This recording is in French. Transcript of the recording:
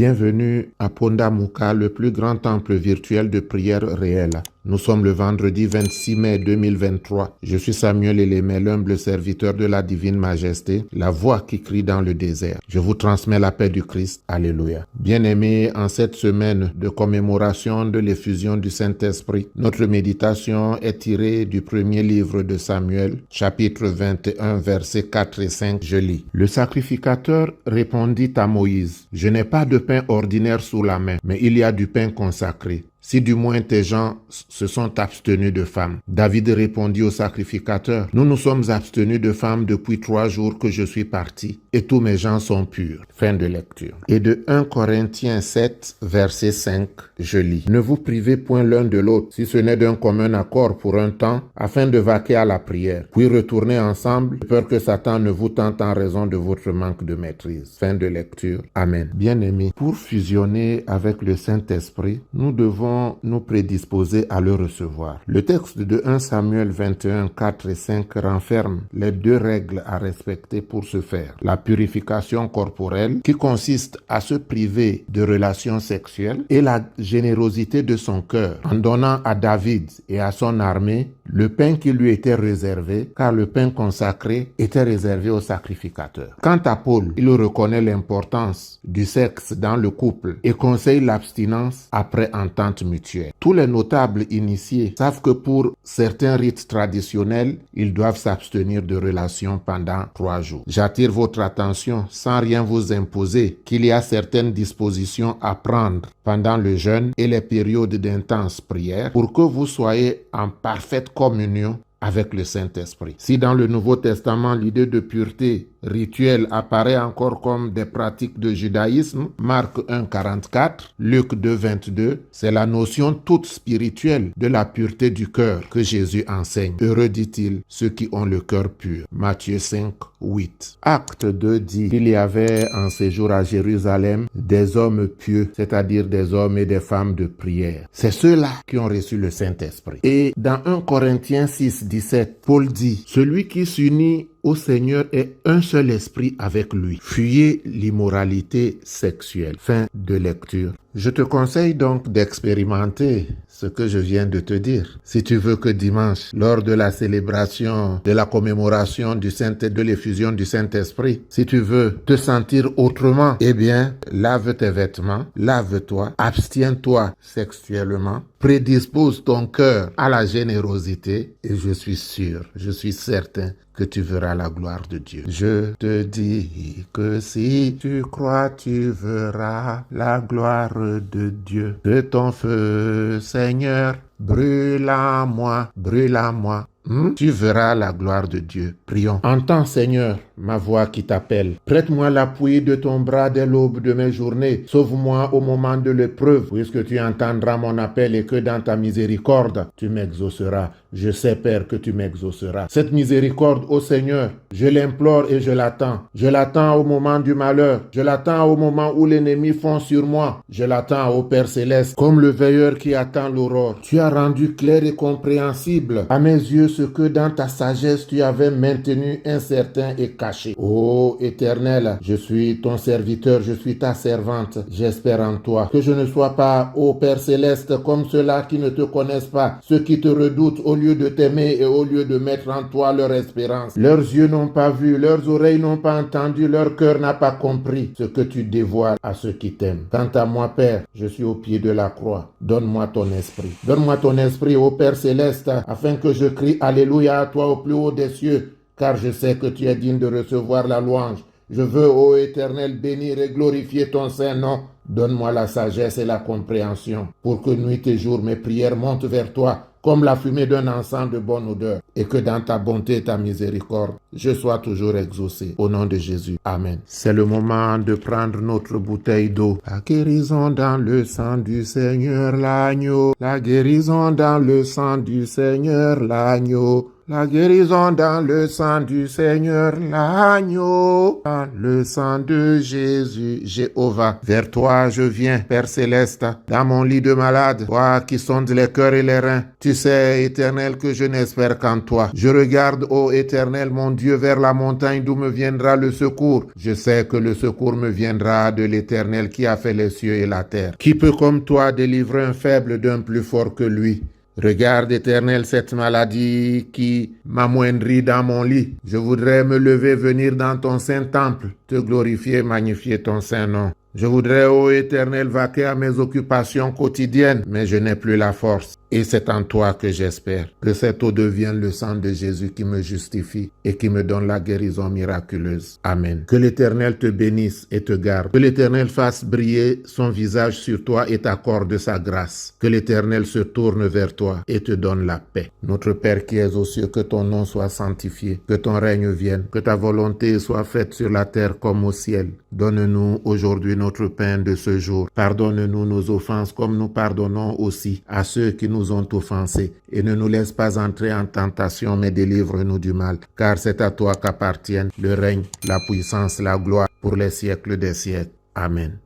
Bienvenue à Pondamuka, le plus grand temple virtuel de prière réelle. Nous sommes le vendredi 26 mai 2023. Je suis Samuel Elémé, l'humble serviteur de la divine majesté, la voix qui crie dans le désert. Je vous transmets la paix du Christ. Alléluia. Bien-aimés, en cette semaine de commémoration de l'effusion du Saint-Esprit, notre méditation est tirée du premier livre de Samuel, chapitre 21, versets 4 et 5. Je lis. Le sacrificateur répondit à Moïse, « Je n'ai pas de pain ordinaire sous la main, mais il y a du pain consacré. Si du moins tes gens se sont abstenus de femmes. » David répondit au sacrificateur, « Nous nous sommes abstenus de femmes depuis 3 jours que je suis parti, et tous mes gens sont purs. » Fin de lecture. Et de 1 Corinthiens 7, verset 5, je lis. « Ne vous privez point l'un de l'autre, si ce n'est d'un commun accord pour un temps, afin de vaquer à la prière, puis retourner ensemble, de peur que Satan ne vous tente en raison de votre manque de maîtrise. » Fin de lecture. Amen. Bien-aimés, pour fusionner avec le Saint-Esprit, nous devons nous prédisposer à le recevoir. Le texte de 1 Samuel 21, 4 et 5 renferme les 2 règles à respecter pour ce faire. La purification corporelle, qui consiste à se priver de relations sexuelles, et la générosité de son cœur, en donnant à David et à son armée le pain qui lui était réservé, car le pain consacré était réservé aux sacrificateurs. Quant à Paul, il reconnaît l'importance du sexe dans le couple et conseille l'abstinence après entente mutuelle. Tous les notables initiés savent que pour certains rites traditionnels, ils doivent s'abstenir de relations pendant 3 jours. J'attire votre attention, sans rien vous imposer, qu'il y a certaines dispositions à prendre pendant le jeûne et les périodes d'intense prière pour que vous soyez en parfaite communion avec le Saint-Esprit. Si dans le Nouveau Testament, l'idée de pureté rituelle apparaît encore comme des pratiques de judaïsme, Marc 1, 44, Luc 2, 22, c'est la notion toute spirituelle de la pureté du cœur que Jésus enseigne. Heureux, dit-il, ceux qui ont le cœur pur. Matthieu 5, 8. Acte 2 dit qu'il y avait en séjour à Jérusalem des hommes pieux, c'est-à-dire des hommes et des femmes de prière. C'est ceux-là qui ont reçu le Saint-Esprit. Et dans 1 Corinthiens 6, 17, Paul dit, « Celui qui s'unit au Seigneur est un seul esprit avec lui. Fuyez l'immoralité sexuelle. » Fin de lecture. Je te conseille donc d'expérimenter ce que je viens de te dire. Si tu veux que dimanche, lors de la célébration de la commémoration de l'effusion du Saint-Esprit, si tu veux te sentir autrement, eh bien, lave tes vêtements, lave-toi, abstiens-toi sexuellement, prédispose ton cœur à la générosité et je suis sûr, je suis certain que tu verras la gloire de Dieu. Je te dis que si tu crois, tu verras la gloire de Dieu. Que ton feu, Seigneur, brûle en moi, brûle en moi. Tu verras la gloire de Dieu. Prions. Entends, Seigneur, ma voix qui t'appelle. Prête-moi l'appui de ton bras dès l'aube de mes journées. Sauve-moi au moment de l'épreuve, puisque tu entendras mon appel et que dans ta miséricorde, tu m'exauceras. Je sais, Père, que tu m'exauceras. Cette miséricorde, ô Seigneur, je l'implore et je l'attends. Je l'attends au moment du malheur. Je l'attends au moment où l'ennemi fond sur moi. Je l'attends, ô Père céleste, comme le veilleur qui attend l'aurore. Tu as rendu clair et compréhensible à mes yeux ce que dans ta sagesse tu avais maintenu incertain et caché. Ô Éternel, je suis ton serviteur, je suis ta servante. J'espère en toi. Que je ne sois pas, ô Père céleste, comme ceux-là qui ne te connaissent pas, ceux qui te redoutent au lieu de t'aimer et au lieu de mettre en toi leur espérance. Leurs yeux n'ont pas vu, leurs oreilles n'ont pas entendu, leur cœur n'a pas compris ce que tu dévoiles à ceux qui t'aiment. Quant à moi, Père, je suis au pied de la croix. Donne-moi ton esprit. Donne-moi ton esprit, ô Père céleste, afin que je crie Alléluia à toi au plus haut des cieux, car je sais que tu es digne de recevoir la louange. Je veux, ô Éternel, bénir et glorifier ton saint nom. Donne-moi la sagesse et la compréhension, pour que nuit et jour mes prières montent vers toi, comme la fumée d'un encens de bonne odeur, et que dans ta bonté et ta miséricorde, je sois toujours exaucé. Au nom de Jésus. Amen. C'est le moment de prendre notre bouteille d'eau. La guérison dans le sang du Seigneur l'agneau. La guérison dans le sang du Seigneur l'agneau. La guérison dans le sang du Seigneur, l'agneau, dans le sang de Jésus, Jéhovah. Vers toi je viens, Père céleste, dans mon lit de malade, toi qui sondes les cœurs et les reins. Tu sais, Éternel, que je n'espère qu'en toi. Je regarde, ô Éternel, mon Dieu, vers la montagne d'où me viendra le secours. Je sais que le secours me viendra de l'Éternel qui a fait les cieux et la terre. Qui peut comme toi délivrer un faible d'un plus fort que lui? Regarde, Éternel, cette maladie qui m'amoindrit dans mon lit. Je voudrais me lever, venir dans ton saint temple, te glorifier, magnifier ton saint nom. Je voudrais, ô Éternel, vaquer à mes occupations quotidiennes, mais je n'ai plus la force. Et c'est en toi que j'espère. Que cette eau devienne le sang de Jésus qui me justifie et qui me donne la guérison miraculeuse. Amen. Que l'Éternel te bénisse et te garde. Que l'Éternel fasse briller son visage sur toi et t'accorde sa grâce. Que l'Éternel se tourne vers toi et te donne la paix. Notre Père qui es aux cieux, que ton nom soit sanctifié, que ton règne vienne, que ta volonté soit faite sur la terre comme au ciel. Donne-nous aujourd'hui notre pain de ce jour. Pardonne-nous nos offenses comme nous pardonnons aussi à ceux qui nous ont offensés. Et ne nous laisse pas entrer en tentation, mais délivre-nous du mal. Car c'est à toi qu'appartiennent le règne, la puissance, la gloire pour les siècles des siècles. Amen.